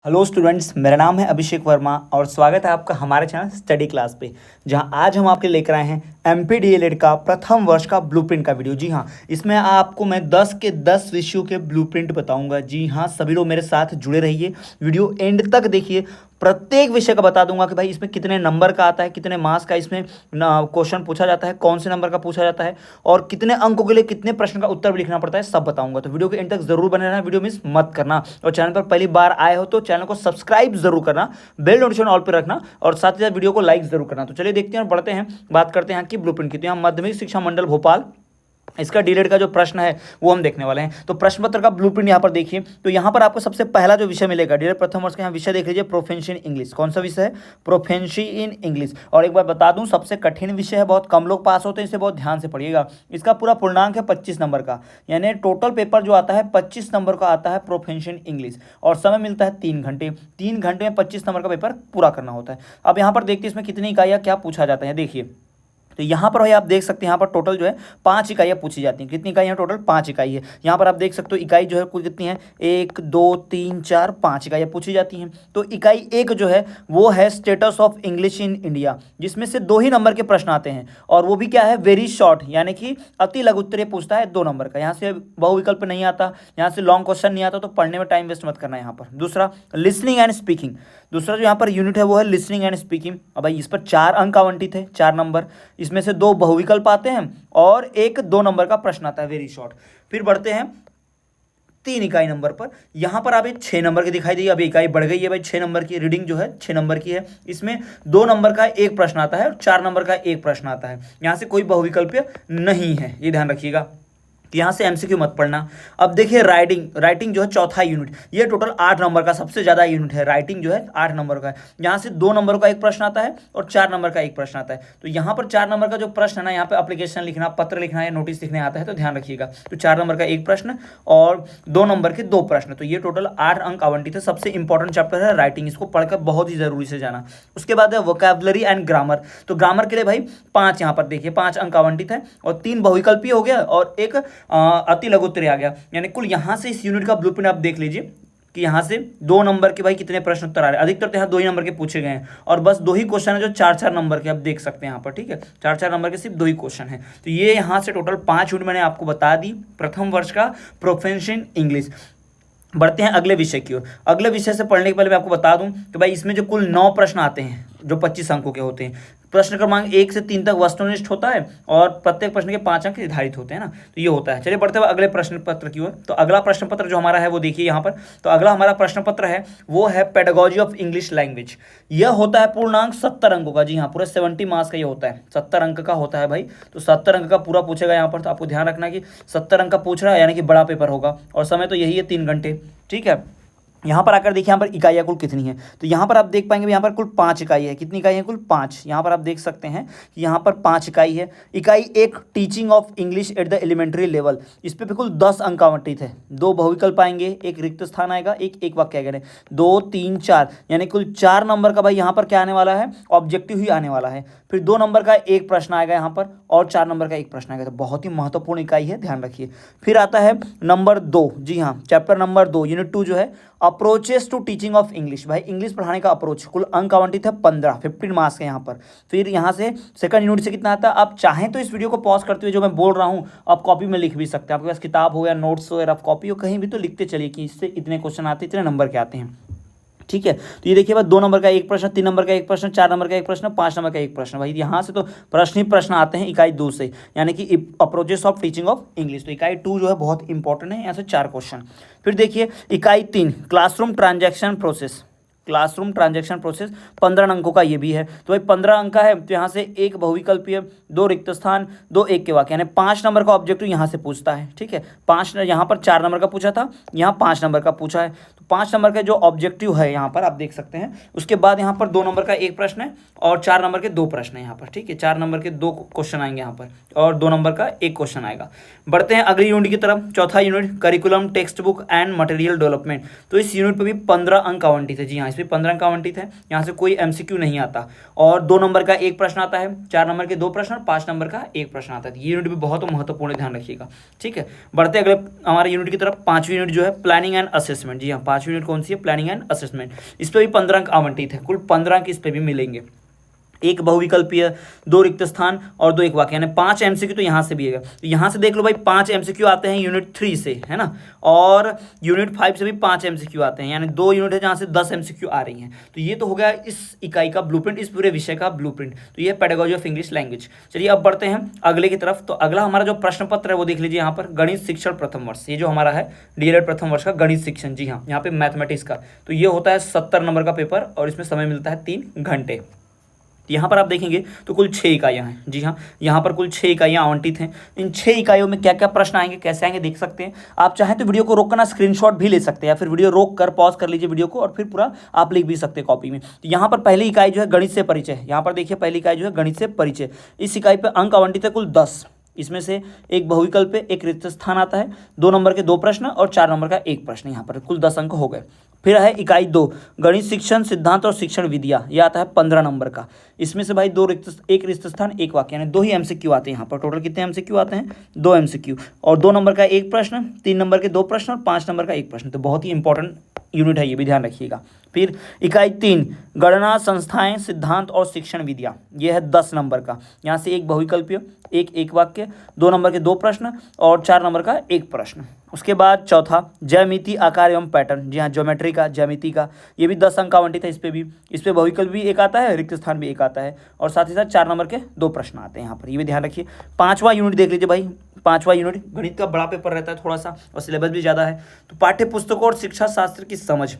Hello students, मेरा नाम है अभिषेक वर्मा और स्वागत है आपका हमारे चैनल स्टडी क्लास पे, जहां आज हम आपके लेकर आए हैं एमपीडीएलएड का प्रथम वर्ष का ब्लूप्रिंट का वीडियो। जी हाँ, इसमें आपको मैं 10 के 10 विषयों के ब्लूप्रिंट बताऊंगा। जी हाँ, सभी लोग मेरे साथ जुड़े रहिए, वीडियो एंड तक देखिए। प्रत्येक विषय का बता दूंगा कि भाई इसमें कितने नंबर का आता है, कितने मार्क्स का इसमें क्वेश्चन पूछा जाता है, कौन से नंबर का पूछा जाता है और कितने अंकों के लिए कितने प्रश्न का उत्तर भी लिखना पड़ता है, सब बताऊंगा। तो वीडियो के एंड तक जरूर बने रहना, वीडियो मिस मत करना। और चैनल पर पहली बार आए हो तो चैनल को सब्सक्राइब जरूर करना, बेल नोटिफिकेशन ऑल पर रखना और साथ ही साथ वीडियो को लाइक जरूर करना। तो चलिए देखते हैं और बढ़ते हैं, बात करते हैं कि ब्लूप्रिंट की। तो यहाँ माध्यमिक शिक्षा मंडल भोपाल, इसका डीएलएड का जो प्रश्न है वो हम देखने वाले हैं। तो प्रश्न पत्र का ब्लूप्रिंट यहाँ पर देखिए। तो यहाँ पर आपको सबसे पहला जो विषय मिलेगा डीएलएड प्रथम वर्ष का, यहाँ विषय देख लीजिए, प्रोफेंसी इन इंग्लिश। कौन सा विषय है? Proficiency in English. और एक बार बता दूं, सबसे कठिन विषय है, बहुत कम लोग पास होते हैं, इसे बहुत ध्यान से पढ़िएगा। इसका पूरा पूर्णांक है 25 नंबर का, यानी टोटल पेपर जो आता है 25 नंबर का आता है प्रोफेंसी इन इंग्लिश। और समय मिलता है 3 घंटे। 3 घंटे में 25 नंबर का पेपर पूरा करना होता है। अब यहाँ पर देखते हैं इसमें कितनी इकाइयाँ क्या पूछा जाता है। देखिए, तो यहाँ पर भाई आप देख सकते हैं, यहाँ पर टोटल जो है 5 इकाइयाँ पूछी जाती हैं। कितनी इकाइयाँ? टोटल 5 इकाई है। यहाँ पर आप देख सकते हो इकाई जो है कुल कितनी है, 1 2 3 4 5 इकाइयाँ पूछी जाती हैं। तो इकाई एक जो है वो है status of English in India, जिसमें से 2 ही नंबर के प्रश्न आते हैं। और वो भी क्या है? वेरी शॉर्ट, यानी कि अति लघु उत्तरीय पूछता है 2 नंबर का। यहाँ से बहुविकल्प नहीं आता, यहाँ से लॉन्ग क्वेश्चन नहीं आता, तो पढ़ने में टाइम वेस्ट मत करना यहाँ पर। दूसरा, लिसनिंग एंड स्पीकिंग। दूसरा जो यहाँ पर यूनिट है वो है लिसनिंग एंड स्पीकिंग। अब भाई इस पर 4 अंक आवंटित है, 4 नंबर। इसमें से 2 बहुविकल्प आते हैं और एक 2 नंबर का प्रश्न आता है, वेरी शॉर्ट। फिर बढ़ते हैं 3 इकाई नंबर पर। यहाँ पर आप 6 नंबर की दिखाई दी, अभी इकाई बढ़ गई है भाई, 6 नंबर की रीडिंग जो है 6 नंबर की है। इसमें 2 नंबर का एक प्रश्न आता है और 4 नंबर का एक प्रश्न आता है। यहाँ से कोई बहुविकल्प नहीं है, ये ध्यान रखिएगा। यहाँ से एमसीक्यू मत पढ़ना। अब देखिए राइटिंग जो है चौथा यूनिट, ये टोटल 8 नंबर का सबसे ज़्यादा यूनिट है। राइटिंग जो है 8 नंबर का है। यहाँ से 2 नंबर का एक प्रश्न आता है और 4 नंबर का एक प्रश्न आता है। तो यहाँ पर 4 नंबर का जो प्रश्न है ना, यहाँ पे एप्लीकेशन लिखना, पत्र लिखना या नोटिस लिखने आता है, तो ध्यान रखिएगा। तो 4 नंबर का एक प्रश्न और 2 नंबर के 2 प्रश्न, तो ये टोटल 8 अंक आवंटित है। सबसे इंपॉर्टेंट चैप्टर है राइटिंग, इसको पढ़कर बहुत ही जरूरी से जाना। उसके बाद है वोकैबुलरी एंड ग्रामर। तो ग्रामर के लिए भाई 5, यहाँ पर देखिए 5 अंक आवंटित है और 3 बहुविकल्पीय हो गया और एक अति उत्तर आ गया। यानी कुल यहाँ से इस यूनिट का ब्लूप्रिंट आप देख लीजिए कि यहाँ से 2 नंबर के भाई कितने प्रश्न उत्तर आ रहे हैं। अधिकतर तो यहाँ 2 ही नंबर के पूछे गए हैं और बस 2 ही क्वेश्चन है जो 4-4 नंबर के आप देख सकते हैं यहाँ पर। ठीक है, 4-4 नंबर के सिर्फ 2 ही क्वेश्चन है। तो ये यहाँ से टोटल 5 यूनिट मैंने आपको बता दी प्रथम वर्ष का प्रोफेंसी इन इंग्लिश। बढ़ते हैं अगले विषय की ओर। अगले विषय से पढ़ने के पहले मैं आपको बता दूं कि भाई इसमें जो कुल 9 प्रश्न आते हैं जो 25 अंकों के होते हैं। प्रश्न क्रमांक 1 से 3 तक वस्तुनिष्ठ होता है और प्रत्येक प्रश्न के 5 अंक निर्धारित होते हैं ना, तो ये होता है। चलिए बढ़ते हुए अगले प्रश्न पत्र की ओर। तो अगला प्रश्न पत्र जो हमारा है वो देखिए यहाँ पर। तो अगला हमारा प्रश्न पत्र है वो है पेडागोजी ऑफ इंग्लिश लैंग्वेज। यह होता है पूर्णांक 70 अंकों का। जी हाँ, पूरा 70 मार्क्स का ये होता है, 70 अंक का होता है भाई। तो 70 अंक का पूरा पूछेगा यहाँ पर। तो आपको ध्यान रखना कि 70 अंक का पूछ रहा है, यानी कि बड़ा पेपर होगा और समय तो यही है 3 घंटे। ठीक है, यहाँ पर आकर देखिए यहाँ पर इकाइयाँ कुल कितनी है। तो यहाँ पर आप देख पाएंगे यहाँ पर कुल 5 इकाई है। कितनी इकाई है? कुल 5। यहाँ पर आप देख सकते हैं कि यहाँ पर 5 इकाई है। इकाई 1 teaching of English at the elementary level, इस पर कुल 10 अंक आवंटित है। 2 बहुविकल्प आएंगे, एक रिक्त स्थान आएगा, एक वाक्य आएगा। 2 3 4 यानी कुल 4 नंबर का भाई यहाँ पर क्या आने वाला है? ऑब्जेक्टिव ही आने वाला है। फिर 2 नंबर का एक प्रश्न आएगा यहाँ पर और 4 नंबर का एक प्रश्न आएगा। तो बहुत ही महत्वपूर्ण इकाई है, ध्यान रखिए। फिर आता है नंबर 2। जी हाँ, चैप्टर नंबर 2 यूनिट 2 जो है approaches to teaching of English. भाई इंग्लिश पढ़ाने का अप्रोच, कुल अंक आवंटित है 15 मार्क्स के यहाँ पर। फिर यहाँ से सेकंड यूनिट से कितना आता है? आप चाहें तो इस वीडियो को पॉज करते हुए जो मैं बोल रहा हूँ आप कॉपी में लिख भी सकते हैं। आपके पास किताब हो या नोट्स हो या रफ कॉपी हो, कहीं भी तो लिखते चलिए कि इससे इतने क्वेश्चन आते हैं, इतने नंबर के आते हैं। ठीक है, तो ये देखिए बस 2 नंबर का एक प्रश्न, 3 नंबर का एक प्रश्न, 4 नंबर का एक प्रश्न, 5 नंबर का एक प्रश्न। भाई यहाँ से तो प्रश्न ही प्रश्न आते हैं इकाई 2 से, यानी कि approaches of teaching of English. तो इकाई 2 जो है बहुत इंपॉर्टेंट है, यहाँ से 4 क्वेश्चन। फिर देखिए इकाई 3 classroom transaction process. Classroom transaction process 15 अंकों का ये भी है। तो भाई 15 अंक का है, तो यहाँ से एक बहुविकल्पीय, 2 रिक्त स्थान, 2 एक के वाक्य, यानी 5 नंबर का ऑब्जेक्टिव यहाँ से पूछता है। ठीक है, 5 यहाँ पर 4 नंबर का पूछा था, यहाँ 5 नंबर का पूछा है। तो 5 नंबर का जो ऑब्जेक्टिव है यहाँ पर आप देख सकते हैं। उसके बाद यहाँ पर 2 नंबर का एक प्रश्न है और 4 नंबर के 2 प्रश्न है यहाँ पर। ठीक है, 4 नंबर के 2 क्वेश्चन आएंगे यहाँ पर और 2 नंबर का एक क्वेश्चन आएगा। बढ़ते हैं अगली यूनिट की तरफ। चौथा unit curriculum, text book and material development. तो इस यूनिट पर भी 15 अंक आवंटित है। जी हाँ, इसमें 15 अंक आवंटित है। यहाँ से कोई एमसीक्यू नहीं आता और 2 नंबर का एक प्रश्न आता है, 4 नंबर के 2 प्रश्न और 5 नंबर का एक प्रश्न आता है। ये यूनिट भी बहुत महत्वपूर्ण, ध्यान रखिएगा। ठीक है, बढ़ते अगले हमारे यूनिट की तरफ। 5वीं यूनिट जो है प्लानिंग एंड असेसमेंट। जी हाँ, 5 पांचवी यूनिट कौन सी है, प्लानिंग एंड असेसमेंट। इस पर भी 15 अंक आवंटित है, कुल 15 अंक इस पे भी मिलेंगे। एक बहुविकल्पीय, 2 रिक्त स्थान और 2 एक वाक्य, यानी 5 एमसीक्यू तो यहाँ से भी है। तो यहाँ से देख लो भाई 5 एमसीक्यू आते हैं यूनिट 3 से, है ना, और यूनिट 5 से भी 5 एमसीक्यू आते हैं, यानी 2 यूनिट है जहाँ से 10 एमसीक्यू आ रही हैं। तो ये तो हो गया इस इकाई का ब्लूप्रिंट, इस पूरे विषय का ब्लूप्रिंट। तो ये पेडागोजी ऑफ इंग्लिश लैंग्वेज। चलिए अब बढ़ते हैं अगले की तरफ। तो अगला हमारा जो प्रश्न पत्र है वो देख लीजिए यहाँ पर, गणित शिक्षण प्रथम वर्ष। ये जो हमारा है डीएलएड प्रथम वर्ष का गणित शिक्षण, जी हाँ, यहाँ पे मैथमेटिक्स का। तो ये होता है 70 नंबर का पेपर और इसमें समय मिलता है 3 घंटे। यहाँ पर आप देखेंगे तो कुल 6 इकाइयाँ हैं, जी हाँ, यहाँ पर कुल 6 इकाइयाँ आवंटित हैं। इन 6 इकाइयों में क्या क्या प्रश्न आएंगे, कैसे आएंगे, देख सकते हैं। आप चाहें तो वीडियो को रोक कर ना स्क्रीनशॉट भी ले सकते हैं, या फिर वीडियो रोक कर पॉज कर लीजिए वीडियो को और फिर पूरा आप लिख भी सकते हैं कॉपी में। तो यहाँ पर पहली इकाई जो है गणित से परिचय, यहाँ पर देखिए पहली इकाई जो है गणित से परिचय। इस इकाई पर अंक आवंटित है कुल 10। इसमें से एक बहुविकल्प पे एक रिक्त स्थान आता है, 2 नंबर के 2 प्रश्न और 4 नंबर का 1 प्रश्न, यहाँ पर कुल 10 अंक हो गए। फिर है इकाई 2 गणित शिक्षण सिद्धांत और शिक्षण विधियाँ, यह आता है 15 नंबर का। इसमें से भाई एक रिक्त स्थान 1 वाक्य, यानी 2 ही एमसीक्यू आते हैं। यहाँ पर टोटल कितने एमसीक्यू आते हैं, 2 एमसीक्यू, और 2 नंबर का 1 प्रश्न, 3 नंबर के 2 प्रश्न और 5 नंबर का 1 प्रश्न। तो बहुत ही इंपॉर्टेंट यूनिट है, ये भी ध्यान रखिएगा। फिर इकाई 3 गणना संस्थाएं सिद्धांत और शिक्षण विधियाँ, यह है 10 नंबर का। यहाँ से एक बहुविकल्पीय, एक वाक्य, 2 नंबर के 2 प्रश्न और 4 नंबर का 1 प्रश्न। उसके बाद चौथा ज्यामिति आकार एवं पैटर्न, जी हाँ, ज्योमेट्री का, ज्यामिति का, ये भी 10 अंक आवंटित है। इस पे बहुविकल्प भी 1 आता है, रिक्त स्थान भी 1 आता है, और साथ ही साथ 4 नंबर के 2 प्रश्न आते हैं यहाँ पर, ये भी ध्यान रखिए। 5वां यूनिट देख लीजिए भाई, 5वां यूनिट गणित का बड़ा पेपर रहता है थोड़ा सा और सिलेबस भी ज़्यादा है। तो पाठ्य पुस्तकों और शिक्षा शास्त्र की समझ,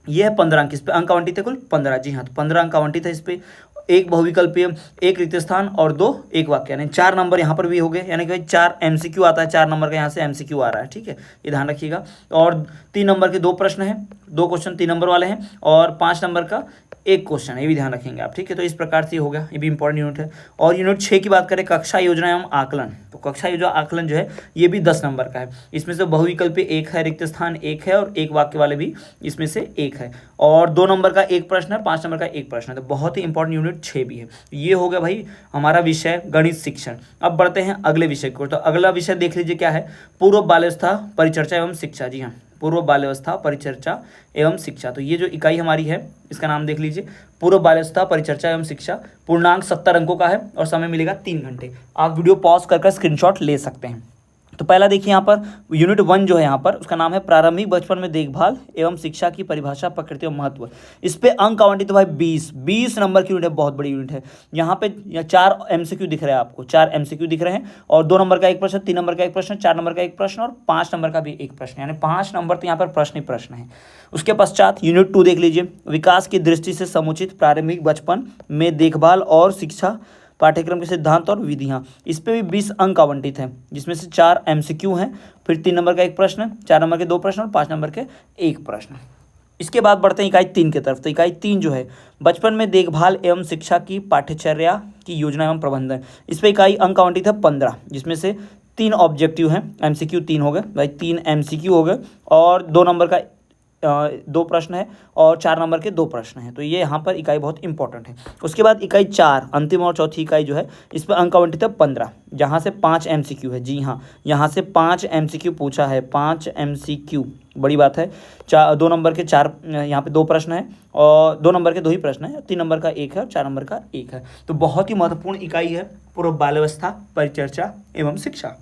ये है 15 अंक। इस पे अंक आवंटित है कुल 15, जी हाँ, तो 15 अंक आवंटित है इस पे। एक बहुविकल्पीय, एक रिक्त स्थान और 2 एक वाक्य, यानी 4 नंबर यहाँ पर भी हो गए, यानी कि 4 एमसीक्यू आता है, 4 नंबर का यहाँ से एमसीक्यू आ रहा है, ठीक है, ये ध्यान रखिएगा। और 3 नंबर के 2 प्रश्न हैं, 2 क्वेश्चन 3 नंबर वाले हैं, और 5 नंबर का 1 क्वेश्चन है, ये भी ध्यान रखेंगे आप, ठीक है। तो इस प्रकार से हो गया, ये भी इंपॉर्टेंट यूनिट है। और यूनिट 6 की बात करें, कक्षा योजना एवं आकलन, तो कक्षा योजना आकलन जो है ये भी 10 नंबर का है। इसमें से बहुविकल्प 1 है, रिक्त स्थान 1 है, और 1 वाक्य वाले भी इसमें से 1 है, और 2 नंबर का 1 प्रश्न है, 5 नंबर का 1 प्रश्न है। तो बहुत ही इंपॉर्टेंट यूनिट 6 भी है। ये हो गया भाई हमारा विषय गणित शिक्षण। अब बढ़ते हैं अगले विषय को। तो अगला विषय देख लीजिए क्या है, पूर्व बाल्यावस्था परिचर्चा एवं शिक्षा, जी हाँ, पूर्व बाल्यावस्था परिचर्चा एवं शिक्षा। तो ये जो इकाई हमारी है इसका नाम देख लीजिए, पूर्व बाल्यावस्था परिचर्चा एवं शिक्षा। पूर्णांक 70 अंकों का है और समय मिलेगा 3 घंटे। आप वीडियो पॉज कर स्क्रीनशॉट ले सकते हैं। तो पहला देखिए यहाँ पर यूनिट 1 जो है यहाँ पर, उसका नाम है प्रारंभिक बचपन में देखभाल एवं शिक्षा की परिभाषा, प्रकृति और महत्व। इस पे अंक आवंटित तो भाई 20 नंबर की यूनिट है, बहुत बड़ी यूनिट है। यहाँ पे 4 एमसीक्यू दिख रहे हैं आपको, 4 एमसीक्यू दिख रहे हैं, और 2 नंबर का 1 प्रश्न, 3 नंबर का 1 प्रश्न, 4 नंबर का 1 प्रश्न और 5 नंबर का भी 1 प्रश्न, यानी 5 नंबर तो यहाँ पर प्रश्न ही प्रश्न है। उसके पश्चात यूनिट 2 देख लीजिए, विकास की दृष्टि से समुचित प्रारंभिक बचपन में देखभाल और शिक्षा पाठ्यक्रम के सिद्धांत और विधियाँ। इस पे भी 20 अंक आवंटित हैं, जिसमें से 4 एमसीक्यू हैं, फिर 3 नंबर का 1 प्रश्न, 4 नंबर के 2 प्रश्न और 5 नंबर के 1 प्रश्न। इसके बाद बढ़ते हैं इकाई 3 की तरफ। तो इकाई 3 जो है बचपन में देखभाल एवं शिक्षा की पाठ्यचर्या की योजना एवं प्रबंधन। इस पे इकाई अंक आवंटित है 15, जिसमें से 3 ऑब्जेक्टिव हैं, एमसीक्यू 3 हो गए भाई, 3 एमसीक्यू हो गए, और 2 नंबर का 2 प्रश्न है और 4 नंबर के 2 प्रश्न हैं। तो ये यहाँ पर इकाई बहुत इंपॉर्टेंट है। उसके बाद इकाई 4 अंतिम और चौथी इकाई जो है, इस पर अंक आवंटित है 15, जहाँ से 5 एमसीक्यू है, जी हाँ, यहाँ से 5 एमसीक्यू पूछा है, 5 एमसीक्यू, बड़ी बात है। 2 नंबर के 4 यहाँ पे 2 प्रश्न है, और 2 नंबर के 2 ही प्रश्न है, 3 नंबर का 1 है और 4 नंबर का 1 है। तो बहुत ही महत्वपूर्ण इकाई है पूर्व बाल्यावस्था परिचर्चा एवं शिक्षा।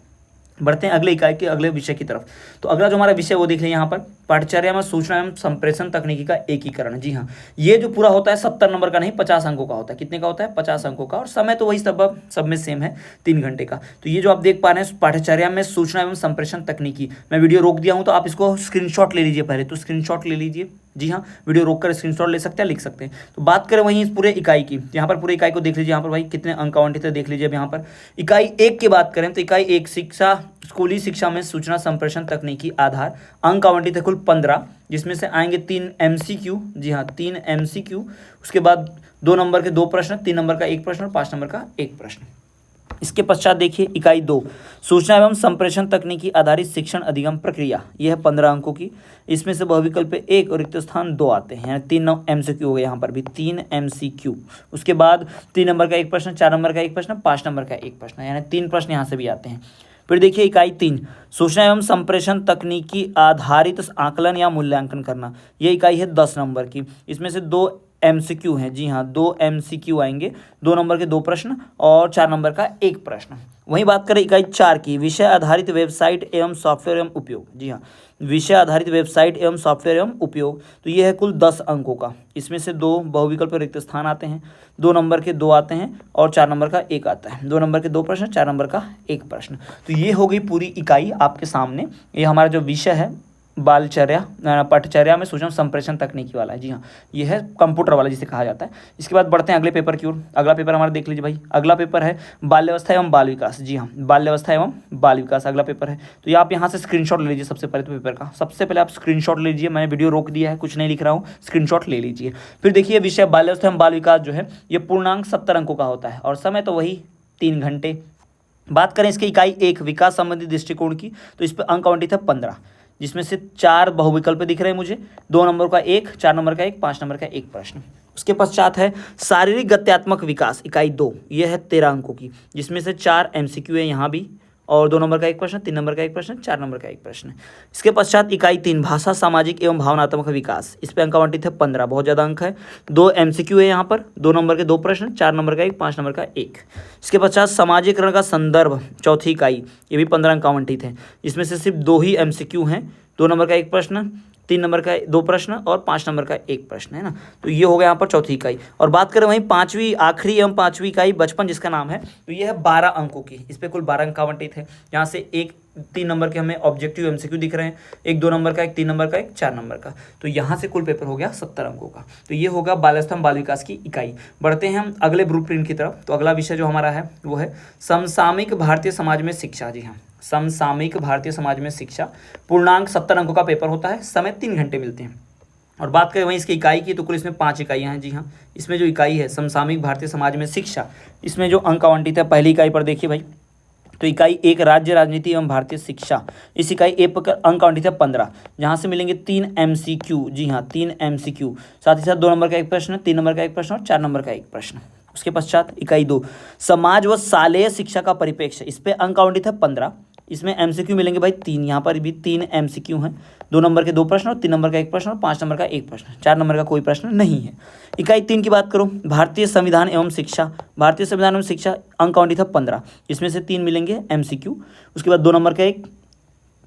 बढ़ते हैं अगले इकाई के अगले विषय की तरफ। तो अगला जो हमारा विषय वो देख लें यहाँ पर, पाठ्यचर्या में सूचना एवं संप्रेषण तकनीकी का एकीकरण। जी हाँ, ये जो पूरा होता है 70 नंबर का नहीं, 50 अंकों का होता है। कितने का होता है? 50 अंकों का, और समय तो वही सब में सेम है, 3 घंटे का। तो ये जो आप देख पा रहे हैं पाठ्यचर्या में सूचना एवं संप्रेषण तकनीकी, मैं वीडियो रोक दिया हूँ तो आप इसको स्क्रीनशॉट ले लीजिए, पहले तो स्क्रीनशॉट ले लीजिए। जी हाँ, वीडियो रोककर स्क्रीनशॉट ले सकते हैं, लिख सकते हैं। तो बात करें वहीं इस पूरे इकाई की, यहाँ पर पूरे इकाई को देख लीजिए। यहाँ पर भाई कितने अंक आवंटित है देख लीजिए। अब यहाँ पर इकाई 1 की बात करें तो इकाई 1 शिक्षा, स्कूली शिक्षा में सूचना संप्रेषण तकनीकी आधार, अंक आवंटित है कुल 15, जिसमें से आएंगे 3 एमसीक्यू। जी हाँ, 3 एमसीक्यू। उसके बाद 2 नंबर के 2 प्रश्न, 3 नंबर का 1 प्रश्न और 5 नंबर का 1 प्रश्न। इसके पश्चात देखिए इकाई 2 सूचना एवं संप्रेषण तकनीकी आधारित शिक्षण अधिगम प्रक्रिया, यह है 15 अंकों की। इसमें से बहुविकल्प 1 और रिक्त स्थान 2 आते हैं, यानी 3 एमसीक्यू हो गए, यहाँ पर भी 3 एमसीक्यू। उसके बाद 3 नंबर का 1 प्रश्न, 4 नंबर का 1 प्रश्न, 5 नंबर का 1 प्रश्न, यानी 3 प्रश्न यहाँ से भी आते हैं। फिर देखिए इकाई 3, सूचना एवं संप्रेषण तकनीकी आधारित आकलन या मूल्यांकन करना। ये इकाई है 10 नंबर की। इसमें से 2 MCQ हैं, जी हाँ 2 MCQ आएंगे, 2 नंबर के 2 प्रश्न और 4 नंबर का 1 प्रश्न। वहीं बात करें इकाई 4 की, विषय आधारित वेबसाइट एवं सॉफ्टवेयर एवं उपयोग। जी हाँ, विषय आधारित वेबसाइट एवं सॉफ्टवेयर एवं उपयोग, तो ये है कुल 10 अंकों का। इसमें से 2 बहुविकल्प रिक्त स्थान आते हैं, 2 नंबर के 2 आते हैं और 4 नंबर का 1 आता है। 2 नंबर के 2 प्रश्न, 4 नंबर का 1 प्रश्न। तो ये हो गई पूरी इकाई आपके सामने। ये हमारा जो विषय है बालचर्या पटचर्या में सूचना संप्रेषण तकनीकी वाला है। जी हाँ, ये है कंप्यूटर वाला जिसे कहा जाता है। इसके बाद बढ़ते हैं अगले पेपर की ओर। अगला पेपर हमारा देख लीजिए भाई, अगला पेपर है बाल्यावस्था एवं बाल विकास। जी हाँ, बाल्यावस्था एवं बाल विकास अगला पेपर है। तो ये आप यहाँ से स्क्रीनशॉट ले लीजिए। सबसे पहले तो पेपर का सबसे पहले आप स्क्रीनशॉट ले लीजिए। मैंने वीडियो रोक दिया है, कुछ नहीं लिख रहा हूँ, स्क्रीनशॉट ले लीजिए। फिर देखिए विषय बाल्यावस्था एवं बाल विकास जो है ये पूर्णांक 70 अंकों का होता है और समय तो वही 3 घंटे। बात करें इसकी इकाई 1 विकास संबंधी दृष्टिकोण की, तो इस पर अंक आवंटित है 15, जिसमें से 4 बहुविकल्प दिख रहे हैं मुझे, 2 नंबर का 1, 4 नंबर का 1, 5 नंबर का 1 प्रश्न। उसके पश्चात है शारीरिक गत्यात्मक विकास इकाई 2, ये है 13 अंकों की, जिसमें से 4 MCQ है यहाँ भी और 2 नंबर का 1 प्रश्न, 3 नंबर का 1 प्रश्न, 4 नंबर का 1 प्रश्न। इसके पश्चात इकाई 3 भाषा सामाजिक एवं भावनात्मक विकास, इस पर अंक आवंटित है 15, बहुत ज़्यादा अंक है। 2 MCQ है यहाँ पर, 2 नंबर के 2 प्रश्न, 4 नंबर का 1, 5 नंबर का 1। इसके पश्चात सामाजिकरण का संदर्भ चौथी इकाई, ये भी 15 अंक आवंटित है, जिसमें से सिर्फ 2 ही MCQ हैं, 2 नंबर का 1 प्रश्न, 3 नंबर का 2 प्रश्न और 5 नंबर का 1 प्रश्न है ना। तो ये हो गया यहाँ पर चौथी इकाई। और बात करें वहीं पाँचवीं आखिरी एवं 5वीं इकाई बचपन जिसका नाम है, तो ये है 12 अंकों की। इस पर कुल 12 अंक आवंटित है। यहाँ से 3 नंबर के हमें ऑब्जेक्टिव MCQ दिख रहे हैं, 1 2 नंबर का, 1 3 नंबर का, 1 4 नंबर का। तो यहाँ से कुल पेपर हो गया 70 अंकों का। तो ये होगा बाल्यावस्था बाल विकास की इकाई। बढ़ते हैं हम अगले ब्लूप्रिंट की तरफ। तो अगला विषय जो हमारा है वो है समसामयिक भारतीय समाज में शिक्षा। जी हाँ, समसामयिक भारतीय समाज में शिक्षा, पूर्णांक 70 अंकों का पेपर होता है, समय 3 घंटे मिलते हैं। और बात करें वहीं इसकी इकाई की, तो कुल इसमें 5 इकाइयाँ हैं। जी हाँ, इसमें जो इकाई है समसामयिक भारतीय समाज में शिक्षा, इसमें जो अंक आवंटित है पहली इकाई पर देखिए भाई, तो इकाई 1 राज्य राजनीति एवं भारतीय शिक्षा, इस इकाई 1 पर अंक आवंटित है 15, जहाँ से मिलेंगे 3 MCQ। जी हाँ, 3 MCQ, साथ ही साथ 2 नंबर का 1 प्रश्न, 3 नंबर का 1 प्रश्न और 4 नंबर का 1 प्रश्न। उसके पश्चात इकाई 2 समाज व शालेय शिक्षा का परिप्रेक्ष्य, इस पर अंक आवंटित है 15, इसमें MCQ मिलेंगे भाई 3, यहाँ पर भी 3 MCQ हैं, 2 नंबर के 2 प्रश्न और 3 नंबर का 1 प्रश्न और 5 नंबर का 1 प्रश्न, 4 नंबर का कोई प्रश्न नहीं है। इकाई 3 की बात करूँ, भारतीय संविधान एवं शिक्षा, भारतीय संविधान एवं शिक्षा अंक आवंटित है 15, इसमें से 3 मिलेंगे MCQ। उसके बाद 2 नंबर का 1,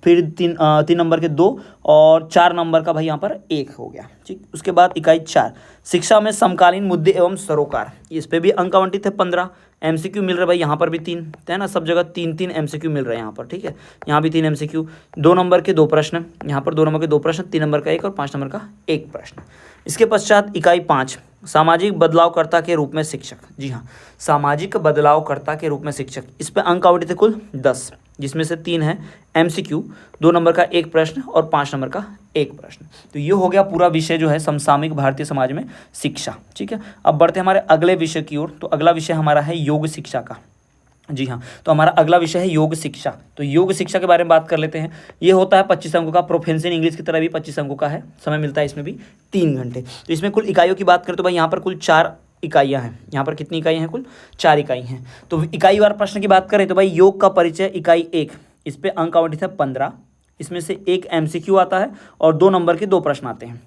फिर 3 नंबर के 2 और 4 नंबर का भाई यहाँ पर 1 हो गया। ठीक, उसके बाद इकाई 4 शिक्षा में समकालीन मुद्दे एवं सरोकार, इस पे भी अंक आवंटित है 15, MCQ मिल रहा है भाई यहाँ पर भी 3 है ना, सब जगह 3 MCQ मिल रहा है यहाँ पर। ठीक है, यहाँ भी 3 MCQ, 2 नंबर के 2 प्रश्न, यहाँ पर 2 नंबर के 2 प्रश्न, 3 नंबर का 1 और 5 नंबर का 1 प्रश्न। इसके पश्चात इकाई 5 सामाजिक बदलावकर्ता के रूप में शिक्षक। जी हाँ, सामाजिक बदलावकर्ता के रूप में शिक्षक, इस पर अंक आवंटित है कुल 10, जिसमें से 3 है MCQ, 2 नंबर का 1 प्रश्न और 5 नंबर का 1 प्रश्न। तो ये हो गया पूरा विषय जो है समसामयिक भारतीय समाज में शिक्षा। ठीक है, अब बढ़ते हैं हमारे अगले विषय की ओर। तो अगला विषय हमारा है योग शिक्षा का। जी हाँ, तो हमारा अगला विषय है योग शिक्षा। तो योग शिक्षा के बारे में बात कर लेते हैं। ये होता है 25 अंकों का, प्रोफेंसियल इंग्लिश की तरह भी 25 अंकों का है, समय मिलता है इसमें भी 3 घंटे। तो इसमें कुल इकाइयों की बात करें तो भाई यहाँ पर कुल 4 इकाइयाँ हैं। यहाँ पर कितनी इकाइयाँ हैं? कुल 4 इकाई हैं। तो इकाई वार प्रश्न की बात करें तो भाई योग का परिचय इकाई 1, इस पर अंक आवंटित है 15, इसमें से 1 MCQ आता है और 2 नंबर के 2 प्रश्न आते हैं।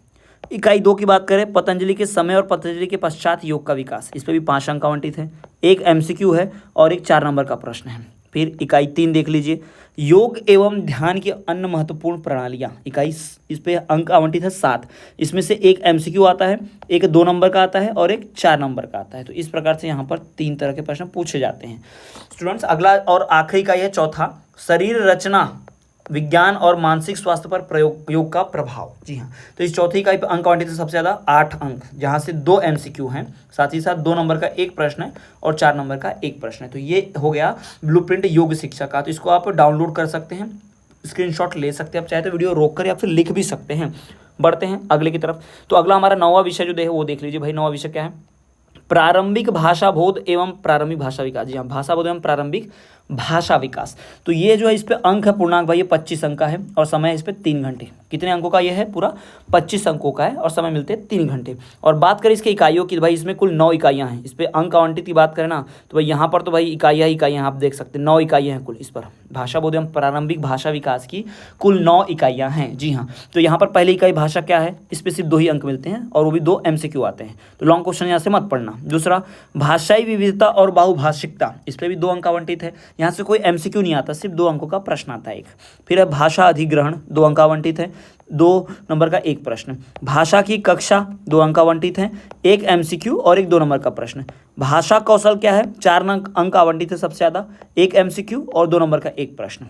इकाई 2 की बात करें पतंजलि के समय और पतंजलि के पश्चात योग का विकास, इस पर भी 5 अंक आवंटित है, 1 MCQ है और 1 4 नंबर का प्रश्न है। फिर इकाई 3 देख लीजिए, योग एवं ध्यान की अन्य महत्वपूर्ण प्रणालियाँ, इकाई इस पे अंक आवंटित है 7, इसमें से 1 MCQ आता है, 1 2 नंबर का आता है और 1 4 नंबर का आता है। तो इस प्रकार से यहाँ पर 3 तरह के प्रश्न पूछे जाते हैं स्टूडेंट्स। अगला और आखिरी इकाई है चौथा, शरीर रचना विज्ञान और मानसिक स्वास्थ्य पर प्रयोग योग का प्रभाव। जी हाँ, तो इस चौथी इकाई पर अंक आवंटित है सबसे ज़्यादा 8 अंक, जहाँ से 2 MCQ हैं, साथ ही साथ 2 नंबर का 1 प्रश्न है और 4 नंबर का 1 प्रश्न है। तो ये हो गया ब्लूप्रिंट योग शिक्षा का। तो इसको आप डाउनलोड कर सकते हैं, स्क्रीनशॉट ले सकते हैं, आप चाहे तो वीडियो रोक कर या फिर लिख भी सकते हैं। बढ़ते हैं अगले की तरफ। तो अगला हमारा 9वां विषय जो वो देख लीजिए भाई। 9वां विषय क्या है? प्रारंभिक भाषा बोध एवं प्रारंभिक भाषा विकास। जी हाँ, भाषा बोध एवं प्रारंभिक भाषा विकास। तो ये जो है इस पे अंक है पूर्णांक भाई, ये 25 अंक का है और समय है इस पे 3 घंटे। कितने अंकों का ये है? पूरा 25 अंकों का है और समय मिलते हैं 3 घंटे। और बात करें इसके इकाइयों की, भाई इसमें कुल 9 इकाइयाँ हैं। इस पे अंक आवंटित की बात करें ना, तो भाई यहाँ पर तो भाई इकाइयाँ आप देख सकते हैं, 9 इकाइयाँ हैं कुल इस पर। भाषा बोध एवं प्रारंभिक भाषा विकास की कुल 9 इकाइयाँ हैं, जी हाँ। तो यहाँ पर पहली इकाई भाषा क्या है, इस पर सिर्फ 2 ही अंक मिलते हैं और वो भी 2 MCQ आते हैं, तो लॉन्ग क्वेश्चन यहाँ से मत पढ़ना। दूसरा, भाषाई विविधता और बहुभाषिकता, इस पर भी 2 अंक आवंटित है, यहाँ से कोई MCQ नहीं आता, सिर्फ 2 अंकों का प्रश्न आता है एक। फिर है भाषा अधिग्रहण, 2 अंक आवंटित है, 2 नंबर का एक प्रश्न। भाषा की कक्षा, 2 अंक आवंटित हैं, 1 MCQ और एक 2 नंबर का प्रश्न। भाषा कौशल क्या है, 4 अंक आवंटित है सबसे ज़्यादा, 1 MCQ और 2 नंबर का एक प्रश्न।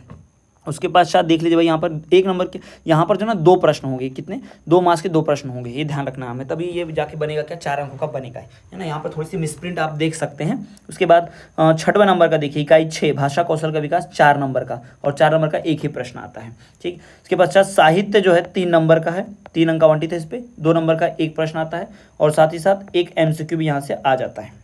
उसके पश्चात देख लीजिए भाई यहाँ पर 1 नंबर के, यहाँ पर जो ना 2 प्रश्न होंगे, कितने? 2 मार्क्स के 2 प्रश्न होंगे, ये ध्यान रखना हमें, तभी ये जाके बनेगा क्या, 4 अंकों का बनेगा, है ना। यहाँ पर थोड़ी सी मिसप्रिंट आप देख सकते हैं। उसके बाद 6वें नंबर का देखिए, इकाई 6 भाषा कौशल का विकास, 4 नंबर का, और 4 नंबर का एक ही प्रश्न आता है, ठीक। इसके पश्चात साहित्य जो है 3 नंबर का है, 3 अंक आवंटित है इस पर, 2 नंबर का एक प्रश्न आता है और साथ ही साथ 1 MCQ भी यहाँ से आ जाता है।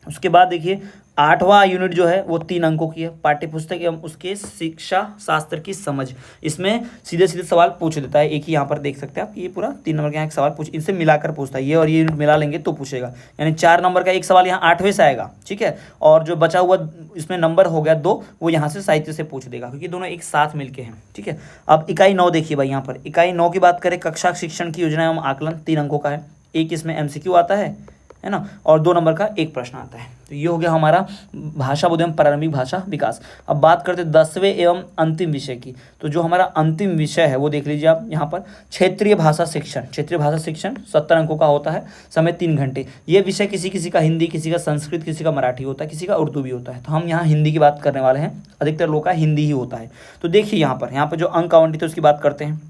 उसके बाद देखिए 8वां यूनिट जो है वो 3 अंकों की है, पाठ्यपुस्तक एवं उसके शिक्षा शास्त्र की समझ। इसमें सीधे सीधे सवाल पूछ देता है, एक ही यहाँ पर देख सकते हैं आप, ये पूरा 3 नंबर का एक सवाल पूछ, इनसे मिलाकर पूछता है, ये और ये यूनिट मिला लेंगे तो पूछेगा, यानी 4 नंबर का एक सवाल यहाँ 8वें से आएगा, ठीक है। और जो बचा हुआ इसमें नंबर हो गया 2, वो यहाँ से साहित्य से पूछ देगा, क्योंकि दोनों एक साथ मिलके हैं, ठीक है। अब इकाई 9 देखिए भाई, यहाँ पर इकाई 9 की बात करें, कक्षा शिक्षण की योजना एवं आकलन, 3 अंकों का है, एक इसमें MCQ आता है ना, और 2 नंबर का एक प्रश्न आता है। तो ये हो गया हमारा भाषा बोध एवं प्रारंभिक भाषा विकास। अब बात करते हैं 10वें एवं अंतिम विषय की। तो जो हमारा अंतिम विषय है वो देख लीजिए आप यहाँ पर, क्षेत्रीय भाषा शिक्षण। क्षेत्रीय भाषा शिक्षण 70 अंकों का होता है, समय 3 घंटे। ये विषय किसी किसी का हिंदी, किसी का संस्कृत, किसी का मराठी होता है, किसी का उर्दू भी होता है। तो हम यहाँ हिंदी की बात करने वाले हैं, अधिकतर लोग का हिंदी ही होता है। तो देखिए यहाँ पर जो अंक आवंटित है उसकी बात करते हैं।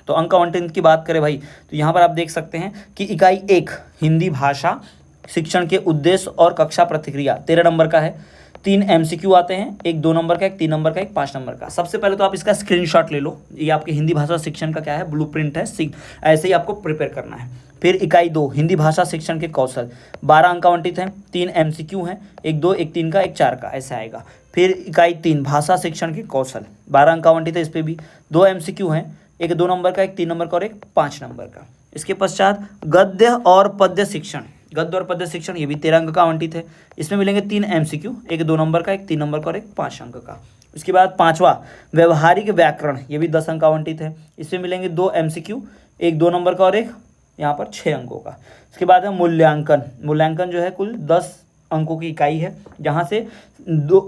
तो अंक आवंटन की बात करें भाई, तो यहाँ पर आप देख सकते हैं कि इकाई 1 हिंदी भाषा शिक्षण के उद्देश्य और कक्षा प्रतिक्रिया 13 नंबर का है, 3 MCQ आते हैं, एक 2 नंबर का, एक 3 नंबर का, एक 5 नंबर का। सबसे पहले तो आप इसका स्क्रीनशॉट ले लो, ये आपके हिंदी भाषा शिक्षण का क्या है, ब्लूप्रिंट है, ऐसे ही आपको प्रिपेयर करना है। फिर इकाई 2 हिंदी भाषा शिक्षण के कौशल, 12 अंक आवंटित हैं, 3 MCQ हैं, एक 2, एक 3 का, एक 4 का, ऐसे आएगा। फिर इकाई 3 भाषा शिक्षण के कौशल, 12 अंक आवंटित है, इस पर भी 2 MCQ हैं, एक 2 नंबर का, एक 3 नंबर का और एक 5 नंबर का। इसके पश्चात गद्य और पद्य शिक्षण, गद्य और पद्य शिक्षण, ये भी 13 अंक का आवंटित है, इसमें मिलेंगे 3 MCQ, एक 2 नंबर का, एक 3 नंबर का और एक 5 अंक का। उसके बाद 5वां व्यवहारिक व्याकरण, ये भी 10 अंक आवंटित है, इसमें मिलेंगे 2 MCQ, एक 2 नंबर का और एक यहाँ पर 6 अंकों का। इसके बाद है मूल्यांकन। मूल्यांकन जो है कुल 10 अंकों की इकाई है, जहाँ से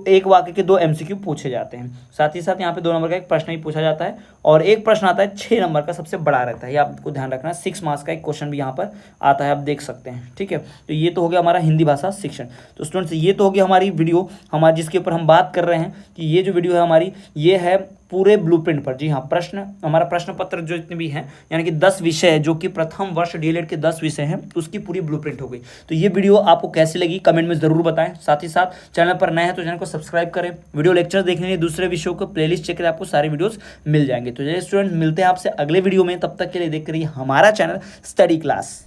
एक वाक्य के 2 MCQ पूछे जाते हैं। साथ ही साथ यहाँ पे 2 नंबर का एक प्रश्न भी पूछा जाता है और एक प्रश्न आता है 6 नंबर का, सबसे बड़ा रहता है, ये आपको ध्यान रखना। 6 मार्क्स का एक क्वेश्चन भी यहाँ पर आता है, आप देख सकते हैं, ठीक है। तो ये तो हो गया हमारा हिंदी भाषा शिक्षण। तो स्टूडेंट्स ये तो हो गया हमारी वीडियो, हमारी जिसके ऊपर हम बात कर रहे हैं कि ये जो वीडियो है हमारी, ये है पूरे ब्लूप्रिंट पर। जी हाँ, प्रश्न हमारा प्रश्न पत्र जो इतने भी हैं, यानी कि 10 विषय है, जो कि प्रथम वर्ष DLED के 10 विषय हैं, उसकी पूरी ब्लूप्रिंट हो गई। तो ये वीडियो आपको कैसी लगी कमेंट में ज़रूर बताएं। साथ ही साथ चैनल पर नए हैं तो चैनल को सब्सक्राइब करें। वीडियो लेक्चर देखने के लिए दूसरे विषयों को प्लेलिस्ट चेक करें, आपको सारे वीडियोस मिल जाएंगे। तो चलिए स्टूडेंट, मिलते हैं आपसे अगले वीडियो में, तब तक के लिए देखते रहिए हमारा चैनल स्टडी क्लास।